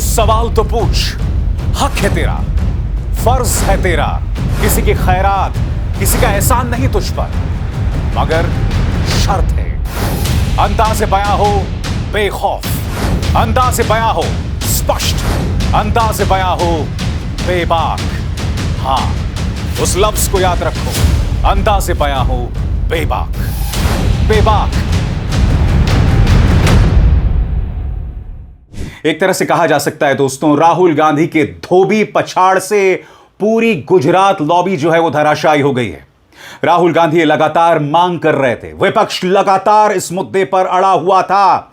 सवाल तो पूछ, हक है तेरा, फर्ज है तेरा, किसी की खैरात, किसी का एहसान नहीं तुझ पर, मगर शर्त है, अंदाज़े बयां हो बेखौफ, अंदाज़े बयां हो स्पष्ट, अंदाज़े बयां हो बेबाक। हां, उस लफ्ज को याद रखो, अंदाज़े बयां हो बेबाक, बेबाक। एक तरह से कहा जा सकता है दोस्तों, राहुल गांधी के धोबी पछाड़ से पूरी गुजरात लॉबी जो है वो धराशायी हो गई है। राहुल गांधी लगातार मांग कर रहे थे, विपक्ष लगातार इस मुद्दे पर अड़ा हुआ था।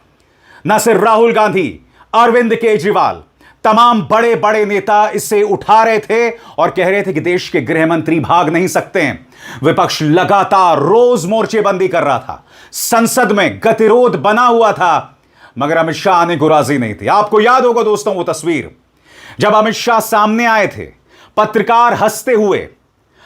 न सिर्फ राहुल गांधी, अरविंद केजरीवाल, तमाम बड़े बड़े नेता इसे उठा रहे थे और कह रहे थे कि देश के गृह मंत्री भाग नहीं सकते हैं। विपक्ष लगातार रोज मोर्चेबंदी कर रहा था, संसद में गतिरोध बना हुआ था, मगर अमित शाह आने को राजी नहीं थे। आपको याद होगा दोस्तों वो तस्वीर, जब अमित शाह सामने आए थे, पत्रकार हंसते हुए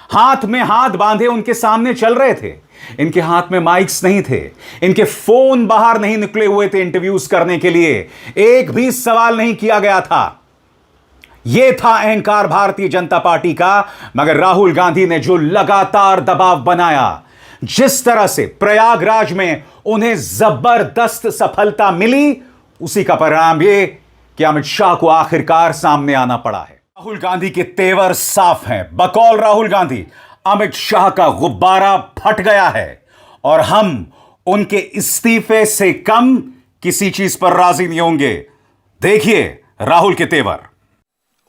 हाथ में हाथ बांधे उनके सामने चल रहे थे। इनके हाथ में माइक्स नहीं थे, इनके फोन बाहर नहीं निकले हुए थे इंटरव्यूज करने के लिए, एक भी सवाल नहीं किया गया था। यह था अहंकार भारतीय जनता पार्टी का। मगर राहुल गांधी ने जो लगातार दबाव बनाया, जिस तरह से प्रयागराज में उन्हें जबरदस्त सफलता मिली, उसी का परिणाम यह कि अमित शाह को आखिरकार सामने आना पड़ा है। राहुल गांधी के तेवर साफ हैं। बकौल राहुल गांधी, अमित शाह का गुब्बारा फट गया है और हम उनके इस्तीफे से कम किसी चीज पर राजी नहीं होंगे। देखिए राहुल के तेवर।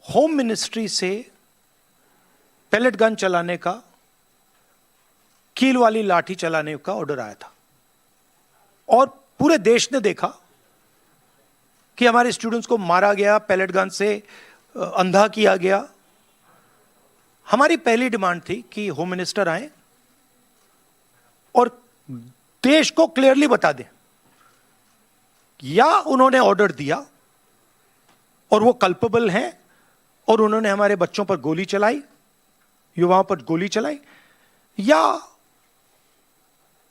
होम मिनिस्ट्री से पैलेट गन चलाने का, कील वाली लाठी चलाने का ऑर्डर आया था और पूरे देश ने देखा कि हमारे स्टूडेंट्स को मारा गया, पैलेट गन से अंधा किया गया। हमारी पहली डिमांड थी कि होम मिनिस्टर आए और देश को क्लियरली बता दें, या उन्होंने ऑर्डर दिया और वो कल्पेबल हैं और उन्होंने हमारे बच्चों पर गोली चलाई, युवाओं पर गोली चलाई, या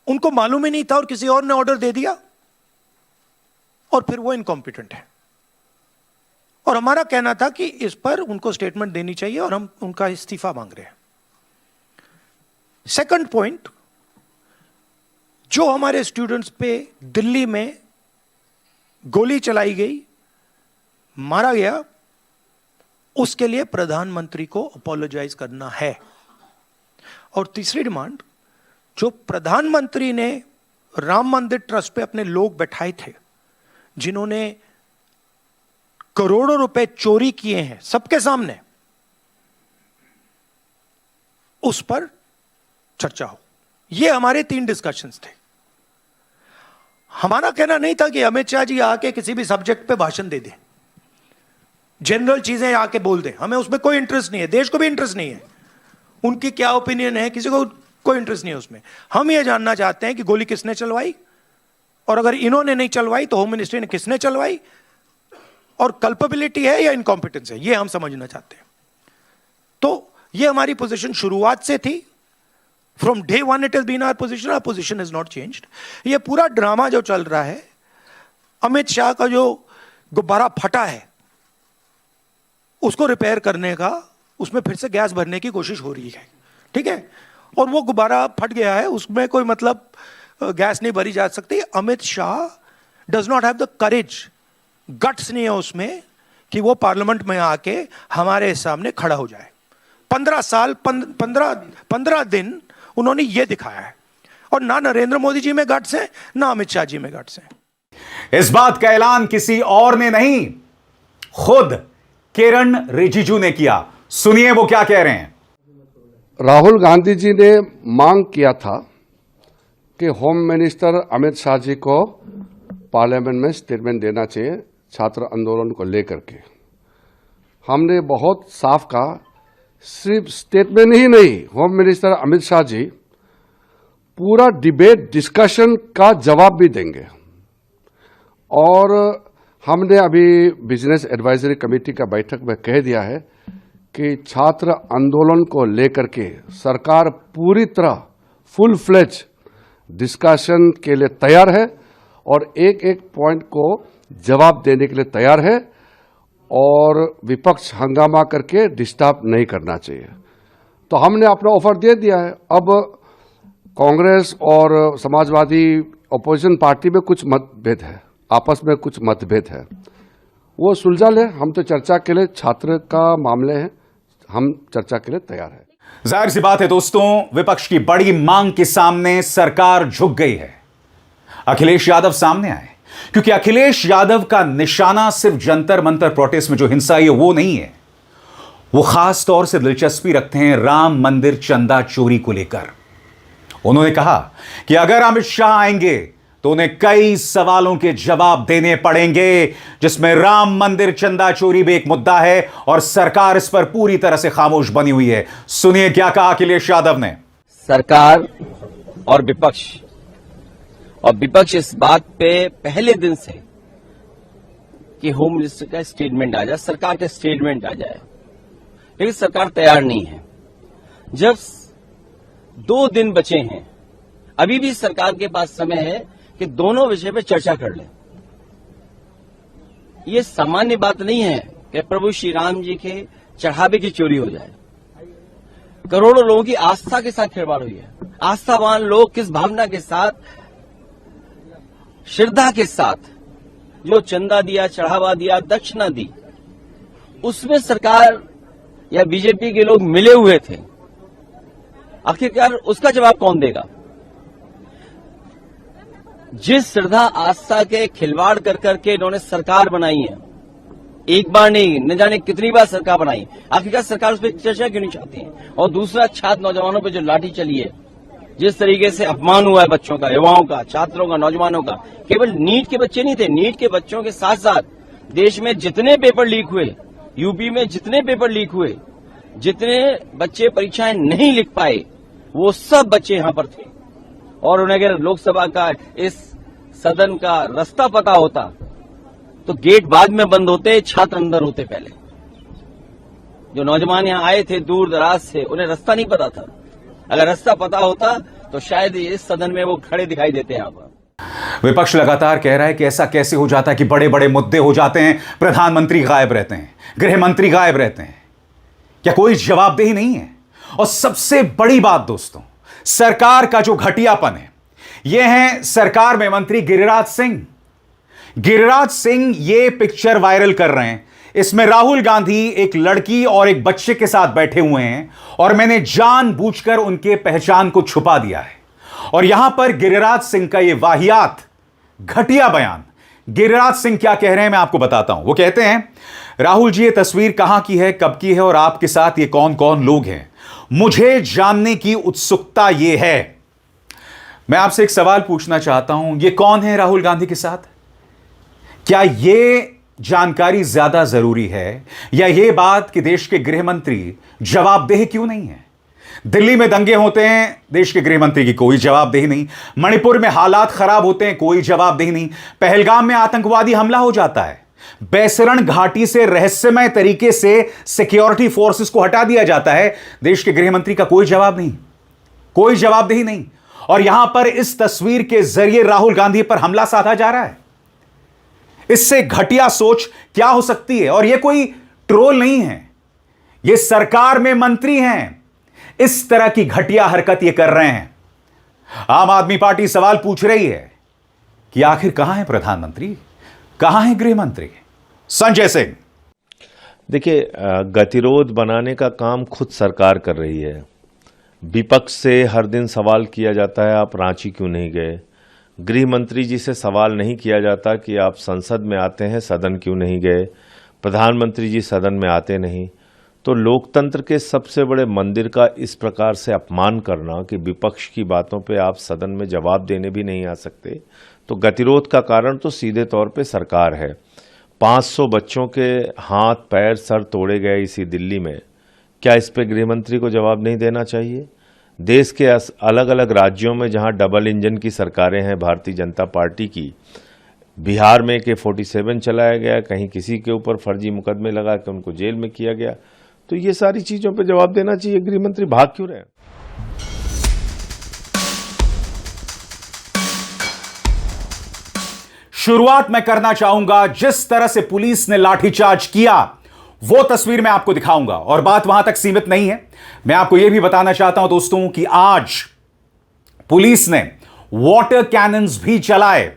उनको मालूम ही नहीं था और किसी और ने ऑर्डर दे दिया और फिर वो इनकॉम्पिटेंट है। और हमारा कहना था कि इस पर उनको स्टेटमेंट देनी चाहिए और हम उनका इस्तीफा मांग रहे हैं। सेकंड पॉइंट, जो हमारे स्टूडेंट्स पे दिल्ली में गोली चलाई गई, मारा गया, उसके लिए प्रधानमंत्री को अपोलोजाइज करना है। और तीसरी डिमांड, जो प्रधानमंत्री ने राम मंदिर ट्रस्ट पे अपने लोग बैठाए थे, जिन्होंने करोड़ों रुपए चोरी किए हैं सबके सामने, उस पर चर्चा हो। ये हमारे 3 डिस्कशंस थे। हमारा कहना नहीं था कि अमित शाह जी आके किसी भी सब्जेक्ट पे भाषण दे दें, जनरल चीजें आके बोल दें, हमें उसमें कोई इंटरेस्ट नहीं है, देश को भी इंटरेस्ट नहीं है, उनकी क्या ओपिनियन है किसी को कोई इंटरेस्ट नहीं है उसमें। हम ये जानना चाहते हैं कि गोली किसने चलवाई, और अगर इन्होंने नहीं चलवाई तो होम मिनिस्ट्री ने किसने चलवाई, और कल्पेबिलिटी है या इनकॉम्पिटेंस है, ये हम समझना चाहते हैं। तो ये हमारी पोजीशन शुरुआत से थी। From day one it is been our position, our position is not changed. ये पूरा ड्रामा जो चल रहा है, अमित शाह का जो गुब्बारा फटा है उसको रिपेयर करने का, उसमें फिर से गैस भरने की कोशिश हो रही है, ठीक है, और वो गुब्बारा फट गया है, उसमें कोई मतलब गैस नहीं भरी जा सकती। Amit Shah does not have the courage, guts नहीं है उसमें कि वो पार्लियामेंट में आके हमारे सामने खड़ा हो जाए। 15 साल 15 दिन उन्होंने ये दिखाया है, और ना नरेंद्र मोदी जी में गट्स है, ना अमित शाह जी में गट्स है। इस बात का ऐलान किसी और ने नहीं, खुद किरण रिजिजू ने किया। सुनिए वो क्या कह रहे हैं। राहुल गांधी जी ने मांग किया था कि होम मिनिस्टर अमित शाह जी को पार्लियामेंट में स्टेटमेंट देना चाहिए छात्र आंदोलन को लेकर के। हमने बहुत साफ कहा, सिर्फ स्टेटमेंट ही नहीं, होम मिनिस्टर अमित शाह जी पूरा डिबेट डिस्कशन का जवाब भी देंगे। और हमने अभी बिजनेस एडवाइजरी कमेटी का बैठक में कह दिया है कि छात्र आंदोलन को लेकर के सरकार पूरी तरह फुल फ्लेज डिस्कशन के लिए तैयार है और एक एक पॉइंट को जवाब देने के लिए तैयार है। और विपक्ष हंगामा करके डिस्टर्ब नहीं करना चाहिए। तो हमने अपना ऑफर दे दिया है। अब कांग्रेस और समाजवादी अपोजिशन पार्टी में कुछ मतभेद है, आपस में कुछ मतभेद है, वो सुलझा ले। हम तो चर्चा के लिए, छात्र का मामले है, हम चर्चा के लिए तैयार है। जाहिर सी बात है दोस्तों, विपक्ष की बड़ी मांग के सामने सरकार झुक गई है। अखिलेश यादव सामने आए, क्योंकि अखिलेश यादव का निशाना सिर्फ जंतर मंतर प्रोटेस्ट में जो हिंसा है वो नहीं है। वो खास तौर से दिलचस्पी रखते हैं राम मंदिर चंदा चोरी को लेकर। उन्होंने कहा कि अगर अमित शाह आएंगे तो उन्हें कई सवालों के जवाब देने पड़ेंगे, जिसमें राम मंदिर चंदा चोरी भी एक मुद्दा है और सरकार इस पर पूरी तरह से खामोश बनी हुई है। सुनिए क्या कहा अखिलेश यादव ने। सरकार और विपक्ष इस बात पे पहले दिन से कि होम मिनिस्टर का स्टेटमेंट आ जाए, सरकार का स्टेटमेंट आ जाए, लेकिन सरकार तैयार नहीं है। जब 2 दिन बचे हैं, अभी भी सरकार के पास समय है कि दोनों विषय पे चर्चा कर लें। ये सामान्य बात नहीं है कि प्रभु श्री राम जी के चढ़ावे की चोरी हो जाए। करोड़ों लोगों की आस्था के साथ खिलवाड़ हुई है। आस्थावान लोग किस भावना के साथ, श्रद्धा के साथ जो चंदा दिया, चढ़ावा दिया, दक्षिणा दी, उसमें सरकार या बीजेपी के लोग मिले हुए थे। आखिरकार उसका जवाब कौन देगा? जिस श्रद्धा आस्था के खिलवाड़ कर करके इन्होंने सरकार बनाई है, एक बार नहीं न जाने कितनी बार सरकार बनाई, आखिरकार सरकार उस पर चर्चा क्यों नहीं चाहती है? और दूसरा, छात्र नौजवानों पर जो लाठी चली है, जिस तरीके से अपमान हुआ है बच्चों का, युवाओं का, छात्रों का, नौजवानों का, केवल नीट के बच्चे नहीं थे, नीट के बच्चों के साथ साथ देश में जितने पेपर लीक हुए, यूपी में जितने पेपर लीक हुए, जितने बच्चे परीक्षाएं नहीं लिख पाए, वो सब बच्चे यहां पर थे। और उन्हें अगर लोकसभा का, इस सदन का रास्ता पता होता तो गेट बाद में बंद होते, छात्र अंदर होते। पहले जो नौजवान यहां आए थे दूर दराज से, उन्हें रास्ता नहीं पता था। अगर रास्ता पता होता तो शायद इस सदन में वो खड़े दिखाई देते यहां पर। विपक्ष लगातार कह रहा है कि ऐसा कैसे हो जाता है कि बड़े बड़े मुद्दे हो जाते हैं, प्रधानमंत्री गायब रहते हैं, गृह मंत्री गायब रहते हैं, क्या कोई जवाबदेही नहीं है? और सबसे बड़ी बात दोस्तों, सरकार का जो घटियापन है, यह है सरकार में मंत्री गिरिराज सिंह। गिरिराज सिंह ये पिक्चर वायरल कर रहे हैं, इसमें राहुल गांधी एक लड़की और एक बच्चे के साथ बैठे हुए हैं और मैंने जानबूझकर उनके पहचान को छुपा दिया है। और यहां पर गिरिराज सिंह का यह वाहियात घटिया बयान, गिरिराज सिंह क्या कह रहे हैं मैं आपको बताता हूं। वो कहते हैं, राहुल जी ये तस्वीर कहां की है, कब की है और आपके साथ ये कौन कौन लोग हैं, मुझे जानने की उत्सुकता ये है। मैं आपसे एक सवाल पूछना चाहता हूं, ये कौन है राहुल गांधी के साथ? क्या यह जानकारी ज्यादा जरूरी है या यह बात कि देश के गृह मंत्री जवाबदेह क्यों नहीं है? दिल्ली में दंगे होते हैं, देश के गृह मंत्री की कोई जवाबदेही नहीं। मणिपुर में हालात खराब होते हैं, कोई जवाबदेही नहीं। पहलगाम में आतंकवादी हमला हो जाता है, बैसरण घाटी से रहस्यमय तरीके से सिक्योरिटी फोर्सेस को हटा दिया जाता है, देश के गृह मंत्री का कोई जवाब नहीं, कोई जवाबदेही नहीं। और यहां पर इस तस्वीर के जरिए राहुल गांधी पर हमला साधा जा रहा है। इससे घटिया सोच क्या हो सकती है? और यह कोई ट्रोल नहीं है, यह सरकार में मंत्री हैं, इस तरह की घटिया हरकत ये कर रहे हैं। आम आदमी पार्टी सवाल पूछ रही है कि आखिर कहां है प्रधानमंत्री, कहां है गृह मंत्री? संजय सिंह। देखिए, गतिरोध बनाने का काम खुद सरकार कर रही है। विपक्ष से हर दिन सवाल किया जाता है आप रांची क्यों नहीं गए, गृह मंत्री जी से सवाल नहीं किया जाता कि आप संसद में आते हैं सदन क्यों नहीं गए, प्रधानमंत्री जी सदन में आते नहीं। तो लोकतंत्र के सबसे बड़े मंदिर का इस प्रकार से अपमान करना कि विपक्ष की बातों पे आप सदन में जवाब देने भी नहीं आ सकते, तो गतिरोध का कारण तो सीधे तौर पे सरकार है। 500 बच्चों के हाथ पैर सर तोड़े गए इसी दिल्ली में, क्या इस पे गृह मंत्री को जवाब नहीं देना चाहिए? देश के अलग अलग राज्यों में जहां डबल इंजन की सरकारें हैं भारतीय जनता पार्टी की, बिहार में AK-47 चलाया गया, कहीं किसी के ऊपर फर्जी मुकदमे लगा के उनको जेल में किया गया, तो ये सारी चीजों पे जवाब देना चाहिए। गृह मंत्री भाग क्यों रहे? शुरुआत मैं करना चाहूंगा जिस तरह से पुलिस ने लाठीचार्ज किया, वो तस्वीर मैं आपको दिखाऊंगा। और बात वहां तक सीमित नहीं है, मैं आपको यह भी बताना चाहता हूं दोस्तों कि आज पुलिस ने वाटर कैनन्स भी चलाए।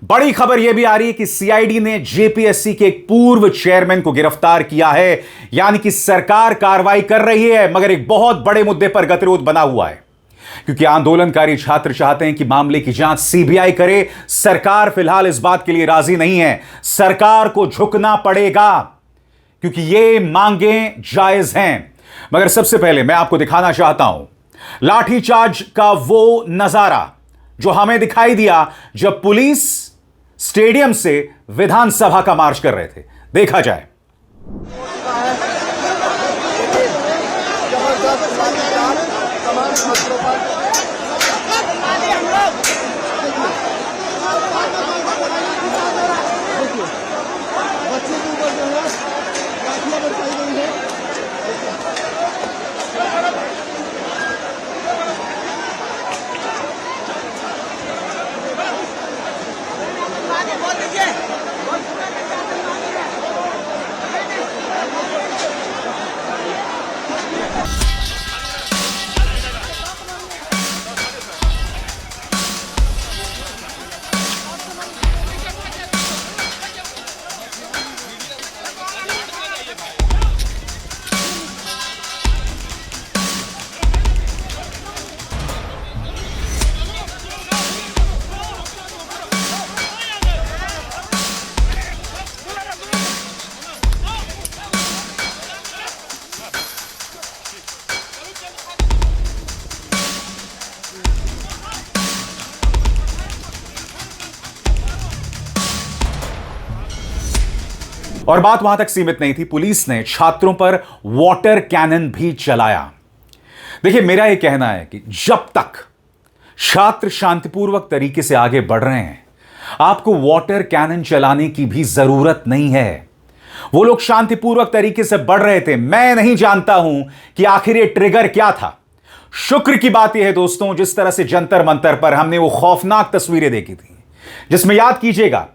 बड़ी खबर यह भी आ रही है कि सीआईडी ने जेपीएससी के एक पूर्व चेयरमैन को गिरफ्तार किया है, यानी कि सरकार कार्रवाई कर रही है, मगर एक बहुत बड़े मुद्दे पर गतिरोध बना हुआ है, क्योंकि आंदोलनकारी छात्र चाहते हैं कि मामले की जांच सीबीआई करे। सरकार फिलहाल इस बात के लिए राजी नहीं है। सरकार को झुकना पड़ेगा क्योंकि ये मांगें जायज हैं। मगर सबसे पहले मैं आपको दिखाना चाहता हूं लाठीचार्ज का वो नजारा जो हमें दिखाई दिया जब पुलिस स्टेडियम से विधानसभा का मार्च कर रहे थे। देखा जाए। और बात वहां तक सीमित नहीं थी, पुलिस ने छात्रों पर वाटर कैनन भी चलाया। देखिए, मेरा यह कहना है कि जब तक छात्र शांतिपूर्वक तरीके से आगे बढ़ रहे हैं, आपको वाटर कैनन चलाने की भी जरूरत नहीं है। वो लोग शांतिपूर्वक तरीके से बढ़ रहे थे। मैं नहीं जानता हूं कि आखिर ये ट्रिगर क्या था। शुक्र की बात यह है दोस्तों, जिस तरह से जंतर मंतर पर हमने वो खौफनाक तस्वीरें देखी थी, जिसमें याद कीजिएगा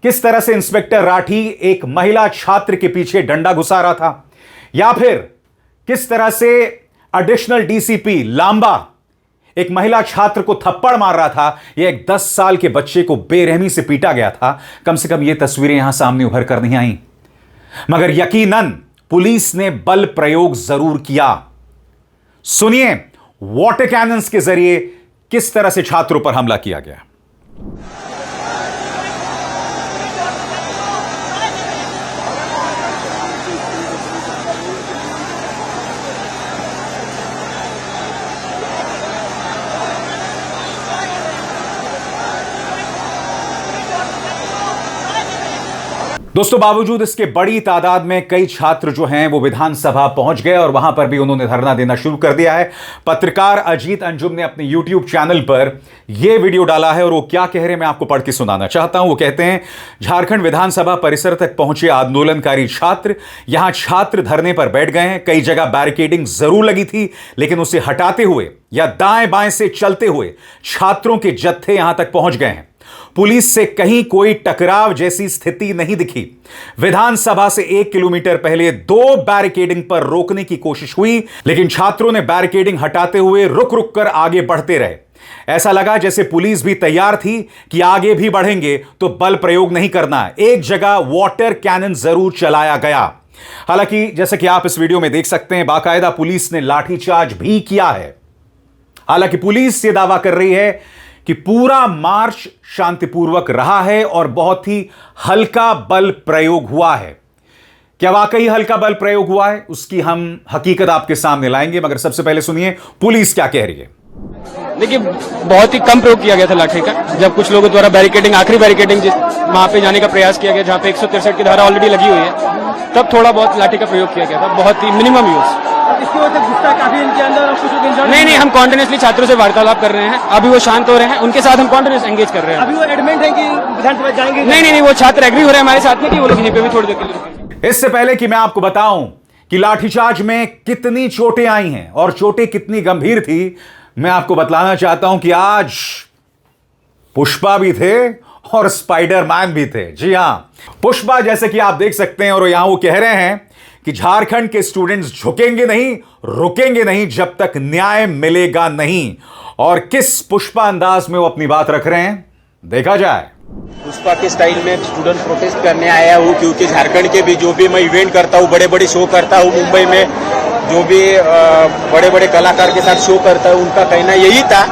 किस तरह से इंस्पेक्टर राठी एक महिला छात्र के पीछे डंडा घुसा रहा था, या फिर किस तरह से एडिशनल डीसीपी लांबा एक महिला छात्र को थप्पड़ मार रहा था, या एक 10 साल के बच्चे को बेरहमी से पीटा गया था। कम से कम ये तस्वीरें यहां सामने उभर कर नहीं आई, मगर यकीनन पुलिस ने बल प्रयोग जरूर किया। सुनिए वाटर कैनन्स के जरिए किस तरह से छात्रों पर हमला किया गया। दोस्तों, बावजूद इसके बड़ी तादाद में कई छात्र जो हैं वो विधानसभा पहुंच गए और वहां पर भी उन्होंने धरना देना शुरू कर दिया है। पत्रकार अजीत अंजुम ने अपने YouTube चैनल पर यह वीडियो डाला है और वो क्या कह रहे हैं मैं आपको पढ़ के सुनाना चाहता हूं। वो कहते हैं, झारखंड विधानसभा परिसर तक पहुंचे आंदोलनकारी छात्र, यहां छात्र धरने पर बैठ गए हैं। कई जगह बैरिकेडिंग जरूर लगी थी, लेकिन उसे हटाते हुए या दाएं बाएं से चलते हुए छात्रों के जत्थे यहां तक पहुंच गए हैं। पुलिस से कहीं कोई टकराव जैसी स्थिति नहीं दिखी। विधानसभा से 1 किलोमीटर पहले 2 बैरिकेडिंग पर रोकने की कोशिश हुई, लेकिन छात्रों ने बैरिकेडिंग हटाते हुए रुक रुक कर आगे बढ़ते रहे। ऐसा लगा जैसे पुलिस भी तैयार थी कि आगे भी बढ़ेंगे तो बल प्रयोग नहीं करना है। एक जगह वाटर कैनन जरूर चलाया गया। हालांकि जैसे कि आप इस वीडियो में देख सकते हैं, बाकायदा पुलिस ने लाठीचार्ज भी किया है। हालांकि पुलिस यह दावा कर रही है कि पूरा मार्च शांतिपूर्वक रहा है और बहुत ही हल्का बल प्रयोग हुआ है। क्या वाकई हल्का बल प्रयोग हुआ है, उसकी हम हकीकत आपके सामने लाएंगे, मगर सबसे पहले सुनिए पुलिस क्या कह रही है। देखिए, बहुत ही कम प्रयोग किया गया था लाठी का। जब कुछ लोगों द्वारा बैरिकेडिंग, आखिरी बैरिकेडिंग वहां पे जाने का प्रयास किया गया जहां पे 163 की धारा ऑलरेडी लगी हुई है, तब थोड़ा बहुत लाठी का प्रयोग किया गया था, बहुत ही मिनिमम यूज। इसकी वजह से गुस्सा काफी इनके अंदर और कुछ लोग नहीं, हम कॉन्टिन्यूसली छात्रों से वार्तालाप कर रहे हैं। अभी वो शांत हो रहे हैं, उनके साथ हम कॉन्टिन्यूस एंगेज कर रहे हैं। अभी वो एडमेंट है कि विधानसभा जाएंगे? नहीं, वो छात्र एग्री हो रहे हैं हमारे साथ में कि वो लोग यहीं पे भी थोड़ी देर के लिए रुकेंगे। इससे पहले कि मैं आपको बताऊं कि लाठीचार्ज में कितनी चोटें आई हैं और चोटें कितनी गंभीर थी, मैं आपको बतलाना चाहता हूं कि आज पुष्पा भी थे और स्पाइडरमैन भी थे। जी हां, पुष्पा, जैसे कि आप देख सकते हैं, और यहां वो कह रहे हैं कि झारखंड के स्टूडेंट्स झुकेंगे नहीं, रुकेंगे नहीं जब तक न्याय मिलेगा नहीं। और किस पुष्पा अंदाज में वो अपनी बात रख रहे हैं, देखा जाए। पुष्पा के स्टाइल में स्टूडेंट प्रोटेस्ट करने आया हूँ, क्योंकि झारखंड के भी जो भी मैं इवेंट करता हूँ, बड़े बड़े शो करता हूँ, मुंबई में जो भी बड़े बड़े कलाकार के साथ शो करता हूँ, उनका कहना यही था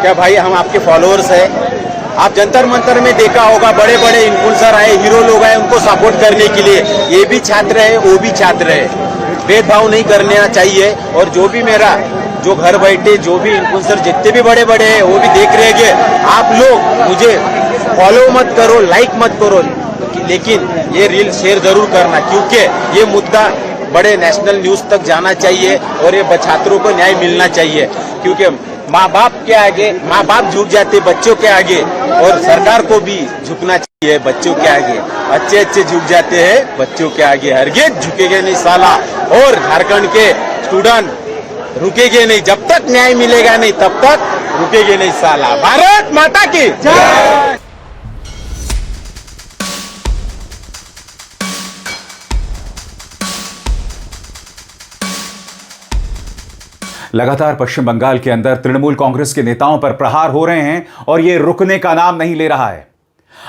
कि भाई हम आपके फॉलोअर्स हैं। आप जंतर मंतर में देखा होगा, बड़े बड़े इन्फ्लुएंसर आए, हीरो लोग आए उनको सपोर्ट करने के लिए। ये भी छात्र है, वो भी छात्र है, भेदभाव नहीं करना चाहिए। और जो भी मेरा जो घर बैठे जो भी इन्फ्लुएंसर जितने भी बड़े बड़े हैं वो भी देख रहे हैं कि आप लोग मुझे फॉलो मत करो, लाइक मत करो, लेकिन ये रील शेयर जरूर करना, क्योंकि ये मुद्दा बड़े नेशनल न्यूज तक जाना चाहिए और ये छात्रों को न्याय मिलना चाहिए। क्योंकि माँ बाप के आगे, माँ बाप झुक जाते बच्चों के आगे, और सरकार को भी झुकना चाहिए बच्चों के आगे। अच्छे अच्छे झुक जाते हैं बच्चों के आगे, हरगिज झुकेंगे नहीं साला। और झारखंड के स्टूडेंट रुकेंगे नहीं, जब तक न्याय मिलेगा नहीं तब तक रुकेंगे नहीं साला। भारत माता की जय। लगातार पश्चिम बंगाल के अंदर तृणमूल कांग्रेस के नेताओं पर प्रहार हो रहे हैं और यह रुकने का नाम नहीं ले रहा है।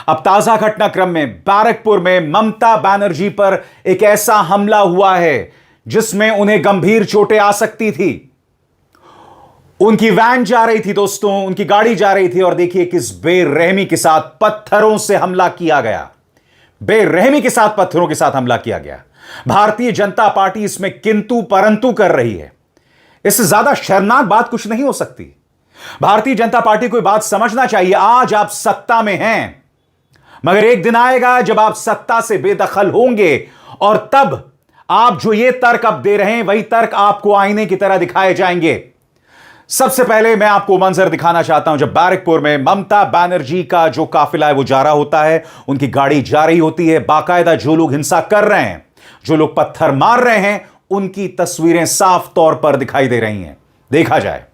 अब ताजा घटनाक्रम में बैरकपुर में ममता बनर्जी पर एक ऐसा हमला हुआ है जिसमें उन्हें गंभीर चोटें आ सकती थी। उनकी वैन जा रही थी दोस्तों, उनकी गाड़ी जा रही थी, और देखिए किस बेरहमी के साथ पत्थरों से हमला किया गया। बेरहमी के साथ पत्थरों के साथ हमला किया गया। भारतीय जनता पार्टी इसमें किंतु परंतु कर रही है। इससे ज्यादा शर्मनाक बात कुछ नहीं हो सकती। भारतीय जनता पार्टी को बात समझना चाहिए, आज आप सत्ता में हैं, मगर एक दिन आएगा जब आप सत्ता से बेदखल होंगे, और तब आप जो ये तर्क अब दे रहे हैं वही तर्क आपको आईने की तरह दिखाए जाएंगे। सबसे पहले मैं आपको मंजर दिखाना चाहता हूं जब बैरकपुर में ममता बनर्जी का जो काफिला है वो जा रहा होता है, उनकी गाड़ी जा रही होती है, बाकायदा जो लोग हिंसा कर रहे हैं, जो लोग पत्थर मार रहे हैं, उनकी तस्वीरें साफ तौर पर दिखाई दे रही हैं। देखा जाए।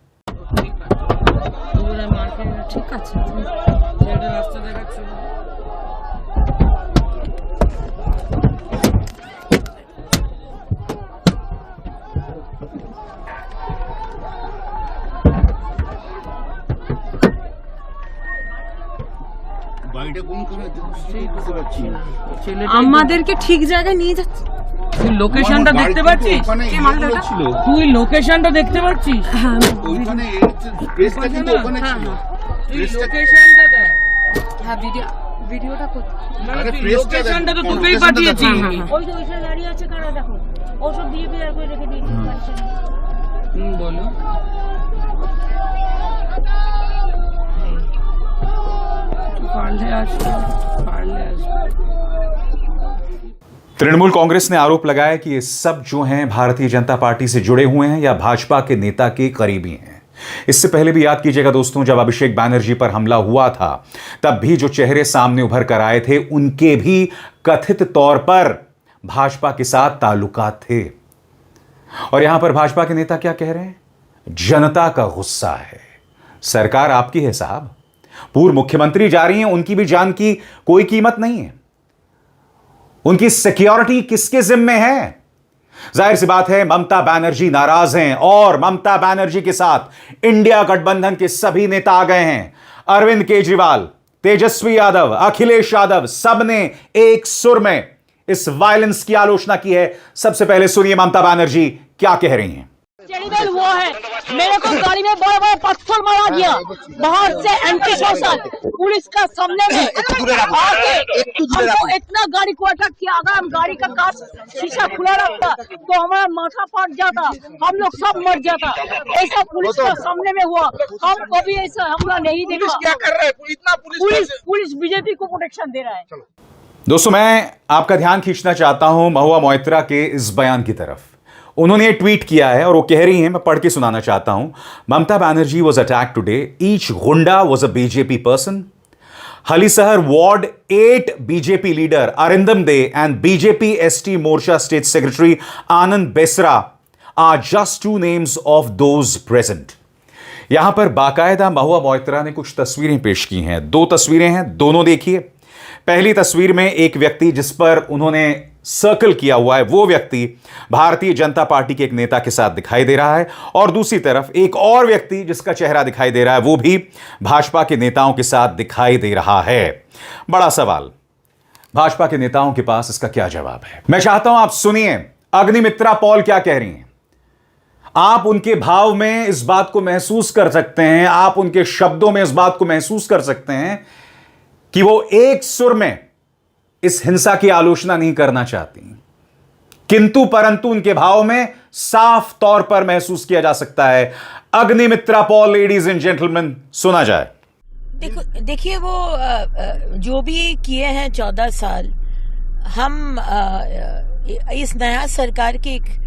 আমাদেরকে ঠিক জায়গায় নিয়ে যাচ্ছে। তুই লোকেশনটা দেখতে পাচ্ছিস? তুই লোকেশনটা দেখতে পাচ্ছিস? হ্যাঁ, ওইখানে প্রেসটা কিন্তু ওখানে ছিল। তুই লোকেশনটা দেখ। হ্যাঁ, ভিডিওটা করছি। লোকেশনটা তো তোকেই পাঠিয়েছি। ওই যে ওইখানে দাঁড়িয়ে আছে কারা দেখো। ওসব দিয়ে বিয়ার করে রেখে দিয়েছি। বলো। तृणमूल कांग्रेस ने आरोप लगाया कि ये सब जो हैं भारतीय जनता पार्टी से जुड़े हुए हैं या भाजपा के नेता के करीबी हैं। इससे पहले भी याद कीजिएगा दोस्तों, जब अभिषेक बैनर्जी पर हमला हुआ था तब भी जो चेहरे सामने उभर कर आए थे उनके भी कथित तौर पर भाजपा के साथ ताल्लुकात थे। और यहां पर भाजपा के नेता क्या कह रहे हैं? जनता का गुस्सा है, सरकार आपकी है साहब, पूर्व मुख्यमंत्री जा रही हैं, उनकी भी जान की कोई कीमत नहीं है, उनकी सिक्योरिटी किसके जिम्मे है? जाहिर सी बात है ममता बनर्जी नाराज हैं और ममता बनर्जी के साथ इंडिया गठबंधन के सभी नेता आ गए हैं। अरविंद केजरीवाल, तेजस्वी यादव, अखिलेश यादव, सबने एक सुर में इस वायलेंस की आलोचना की है। सबसे पहले सुनिए ममता बनर्जी क्या कह रही हैं। वो है, मेरे को गाड़ी में बड़े बड़े पत्थर मारा गया, बाहर से एंटी सोशल पुलिस का सामने में आके हमको इतना गाड़ी को अटैक किया। अगर हम गाड़ी का कांच शीशा खुला रखता तो हमारा माथा फट जाता, हम लोग सब मर जाता। ऐसा पुलिस का सामने में हुआ, हम कभी ऐसा हमला नहीं देखा। क्या कर रहा है इतना? पुलिस बीजेपी को प्रोटेक्शन दे रहा है। दोस्तों, मैं आपका ध्यान खींचना चाहता हूं महुआ मोइत्रा के इस बयान की तरफ। उन्होंने ये ट्वीट किया है और वो कह रही हैं, मैं पढ़ के सुनाना चाहता हूं। Mamata Banerjee was attacked today, each goonda was a BJP person. Halisahar ward 8 BJP leader Arindam Dey and BJP ST morcha state secretary Anand Besra are just 2 names of those present. यहां पर बाकायदा महुआ मोइत्रा ने कुछ तस्वीरें पेश की हैं। 2 तस्वीरें हैं, दोनों देखिए। पहली तस्वीर में एक व्यक्ति जिस पर उन्होंने सर्कल किया हुआ है, वो व्यक्ति भारतीय जनता पार्टी के एक नेता के साथ दिखाई दे रहा है, और दूसरी तरफ एक और व्यक्ति जिसका चेहरा दिखाई दे रहा है, वो भी भाजपा के नेताओं के साथ दिखाई दे रहा है। बड़ा सवाल, भाजपा के नेताओं के पास इसका क्या जवाब है? मैं चाहता हूं आप सुनिए अग्निमित्रा पॉल क्या कह रही हैं। आप उनके भाव में इस बात को महसूस कर सकते हैं, आप उनके शब्दों में इस बात को महसूस कर सकते हैं कि वो एक सुर में इस हिंसा की आलोचना नहीं करना चाहती, किंतु परंतु उनके भाव में साफ तौर पर महसूस किया जा सकता है। Agnimitra Paul, ladies and gentleman, सुना जाए। देखिए वो जो भी किए हैं 14 साल, हम इस नया सरकार के एक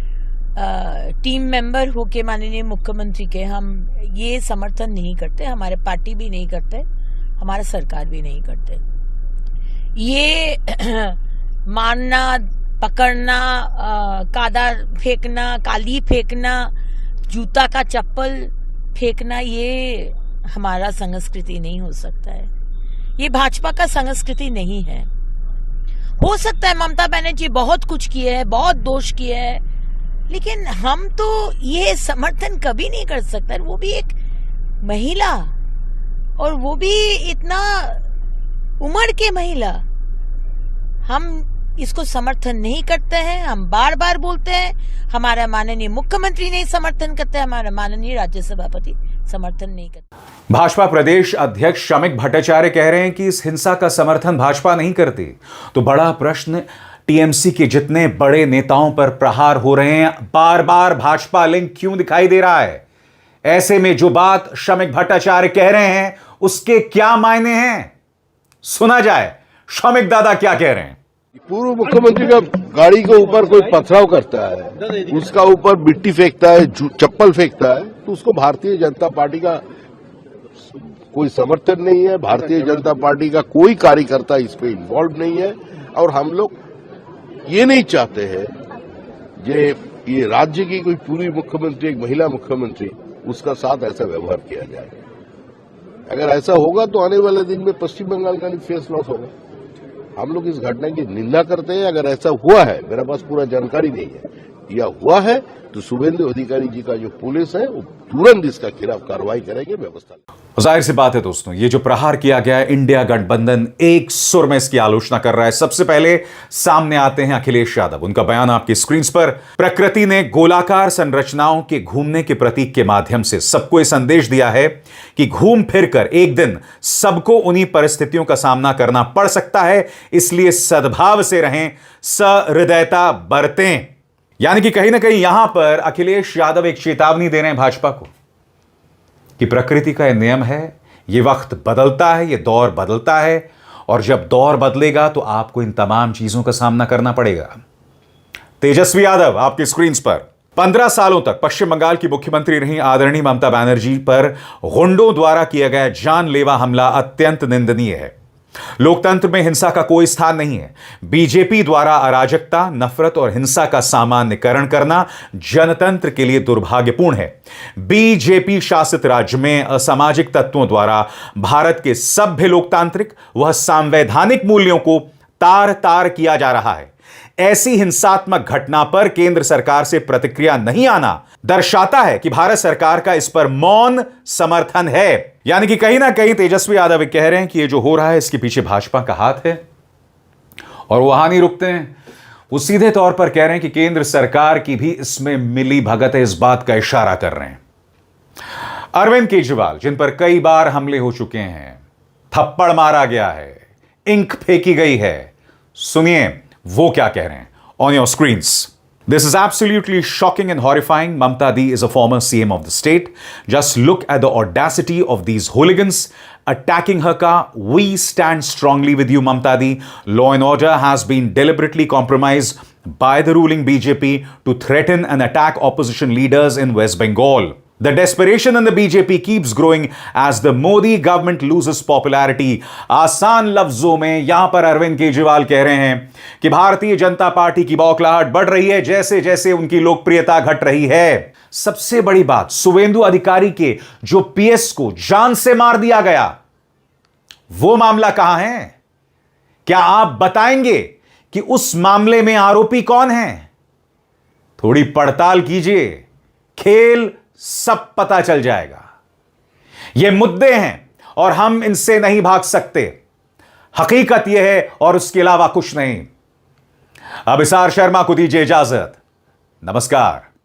टीम मेंबर होके माननीय मुख्यमंत्री के हम ये समर्थन नहीं करते, हमारे पार्टी भी नहीं करते, हमारा सरकार भी नहीं करते। ये मारना, पकड़ना, कादा फेंकना, काली फेंकना, जूता का चप्पल फेंकना, ये हमारा संस्कृति नहीं हो सकता है। ये भाजपा का संस्कृति नहीं है। हो सकता है ममता बनर्जी बहुत कुछ किए है, बहुत दोष किए है, लेकिन हम तो ये समर्थन कभी नहीं कर सकते। वो भी एक महिला, और वो भी इतना उम्र के महिला। हम इसको समर्थन नहीं करते हैं, हम बार बार बोलते हैं। हमारा माननीय मुख्यमंत्री नहीं समर्थन करते, हमारा माननीय राज्य सभापति समर्थन नहीं करते। भाजपा प्रदेश अध्यक्ष शमिक भट्टाचार्य कह रहे हैं कि इस हिंसा का समर्थन भाजपा नहीं करती। तो बड़ा प्रश्न, टीएमसी के जितने बड़े नेताओं पर प्रहार हो रहे हैं, बार बार भाजपा लिंक क्यों दिखाई दे रहा है? ऐसे में जो बात शमिक भट्टाचार्य कह रहे हैं उसके क्या मायने हैं? सुना जाए शमिक दादा क्या कह रहे हैं। पूर्व मुख्यमंत्री का गाड़ी के ऊपर कोई पथराव करता है, उसका ऊपर मिट्टी फेंकता है, चप्पल फेंकता है, तो उसको भारतीय जनता पार्टी का कोई समर्थन नहीं है। भारतीय जनता पार्टी का कोई कार्यकर्ता इस पे इन्वॉल्व नहीं है, और हम लोग ये नहीं चाहते हैं ये राज्य की कोई पूर्व मुख्यमंत्री, एक महिला मुख्यमंत्री, उसका साथ ऐसा व्यवहार किया जाए। अगर ऐसा होगा तो आने वाले दिन में पश्चिम बंगाल का फेस लॉस होगा। हम लोग इस घटना की निंदा करते हैं। अगर ऐसा हुआ है, मेरे पास पूरा जानकारी नहीं है, या हुआ है तो शुभेंदु अधिकारी जी का जो पुलिस है वो तुरंत इसका खिलाफ कार्रवाई करेंगे, व्यवस्था। जाहिर सी बात है दोस्तों, ये जो प्रहार किया गया है, इंडिया गठबंधन एक सुर में इसकी आलोचना कर रहा है। सबसे पहले सामने आते हैं अखिलेश यादव। उनका बयान आपकी स्क्रीन पर। प्रकृति ने गोलाकार संरचनाओं के घूमने के प्रतीक के माध्यम से सबको यह संदेश दिया है कि घूम फिरकर एक दिन सबको उन्हीं परिस्थितियों का सामना करना पड़ सकता है, इसलिए सद्भाव से रहें, सहृदयता बरतें। यानी कि कहीं ना कहीं यहां पर अखिलेश यादव एक चेतावनी दे रहे हैं भाजपा को कि प्रकृति का यह नियम है, यह वक्त बदलता है, यह दौर बदलता है, और जब दौर बदलेगा तो आपको इन तमाम चीजों का सामना करना पड़ेगा। तेजस्वी यादव आपकी स्क्रीन पर। 15 सालों तक पश्चिम बंगाल की मुख्यमंत्री रही आदरणीय ममता बनर्जी पर गुंडों द्वारा किया गया जानलेवा हमला अत्यंत निंदनीय है। लोकतंत्र में हिंसा का कोई स्थान नहीं है। बीजेपी द्वारा अराजकता, नफरत और हिंसा का सामान्यकरण करना जनतंत्र के लिए दुर्भाग्यपूर्ण है। बीजेपी शासित राज्य में असामाजिक तत्वों द्वारा भारत के सभ्य लोकतांत्रिक व संवैधानिक मूल्यों को तार तार किया जा रहा है। ऐसी हिंसात्मक घटना पर केंद्र सरकार से प्रतिक्रिया नहीं आना दर्शाता है कि भारत सरकार का इस पर मौन समर्थन है। यानी कि कहीं ना कहीं तेजस्वी यादव कह रहे हैं कि ये जो हो रहा है इसके पीछे भाजपा का हाथ है, और वहां नहीं रुकते हैं, वो सीधे तौर पर कह रहे हैं कि केंद्र सरकार की भी इसमें मिली भगत है, इस बात का इशारा कर रहे हैं। अरविंद केजरीवाल, जिन पर कई बार हमले हो चुके हैं, थप्पड़ मारा गया है, इंक फेंकी गई है, सुनिए वो क्या कह रहे हैं on your screens. This is absolutely shocking and horrifying. Mamta Di is a former CM of the state. Just look at the audacity of these hooligans attacking her car. We stand strongly with you, Mamta Di. Law and order has been deliberately compromised by the ruling BJP to threaten and attack opposition leaders in West Bengal. The desperation in the BJP keeps growing as the Modi government loses popularity. आसान लफ्जों में यहां पर अरविंद केजरीवाल कह रहे हैं कि Bharatiya Janata party की बौखलाहट बढ़ रही है जैसे जैसे उनकी लोकप्रियता घट रही है। सबसे बड़ी बात, शुवेंदु अधिकारी के जो पीएस को जान से मार दिया गया, वो मामला कहां है? क्या आप बताएंगे कि उस मामले में आरोपी कौन है? थोड़ी पड़ताल कीजिए, खेल सब पता चल जाएगा। ये मुद्दे हैं और हम इनसे नहीं भाग सकते। हकीकत यह है और उसके अलावा कुछ नहीं। अभिसार शर्मा को दीजिए इजाजत। नमस्कार।